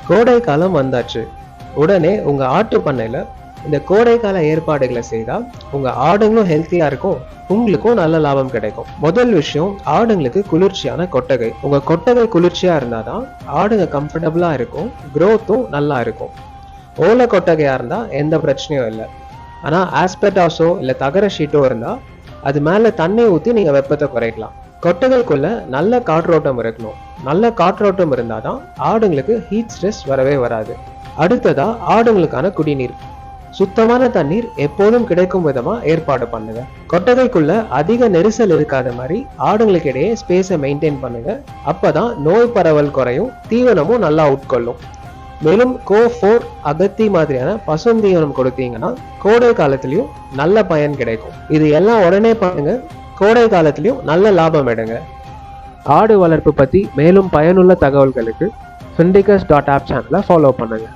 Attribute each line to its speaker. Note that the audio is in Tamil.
Speaker 1: கோடை காலம் வந்தாச்சு. உடனே உங்க ஆட்டு பண்ணையில இந்த கோடைக்கால ஏற்பாடுகளை செய்தா உங்க ஆடுங்களும் ஹெல்த்தியா இருக்கும், உங்களுக்கும் நல்ல லாபம் கிடைக்கும். முதல் விஷயம், ஆடுங்களுக்கு குளிர்ச்சியான கொட்டகை. உங்க கொட்டகை குளிர்ச்சியா இருந்தாதான் ஆடுங்க கம்ஃபர்டபுளா இருக்கும், growth-உம் நல்லா இருக்கும். ஓலை கொட்டகையா இருந்தா எந்த பிரச்சனையும் இல்லை. ஆனா ஆஸ்பெட்டாஸோ இல்ல தகர ஷீட்டோ இருந்தா அது மேல தண்ணி ஊத்தி நீங்க வெப்பத்தை குறைக்கலாம். கொட்டகைக்குள்ள நல்ல காற்றோட்டம் இருக்கணும். நல்ல காற்றோட்டம் இருந்தாதான் ஆடுங்களுக்கு ஹீட் ஸ்ட்ரெஸ் வரவே வராது. அடுத்ததா ஆடுங்களுக்கான குடிநீர். சுத்தமான தண்ணீர் எப்போதும் கிடைக்கும் விதமா ஏற்பாடு பண்ணுங்க. கொட்டகைக்குள்ள அதிக நெரிசல் இருக்காத மாதிரி ஆடுங்களுக்கு இடையே ஸ்பேஸை மெயின்டைன் பண்ணுங்க. அப்பதான் நோய் பரவல் குறையும், தீவனமும் நல்லா உட்கொள்ளும். மேலும் கோ4, அகத்தி மாதிரியான பசுந்தீவனம் கொடுத்தீங்கன்னா கோடை காலத்திலயும் நல்ல பயன் கிடைக்கும். இது எல்லாம் உடனே பண்ணுங்க, கோடை காலத்திலயும் நல்ல லாபம் எடுங்க. ஆடு வளர்ப்பு பத்தி மேலும் பயனுள்ள தகவல்களுக்கு Findicus.app சேனலை ஃபாலோ பண்ணுங்க.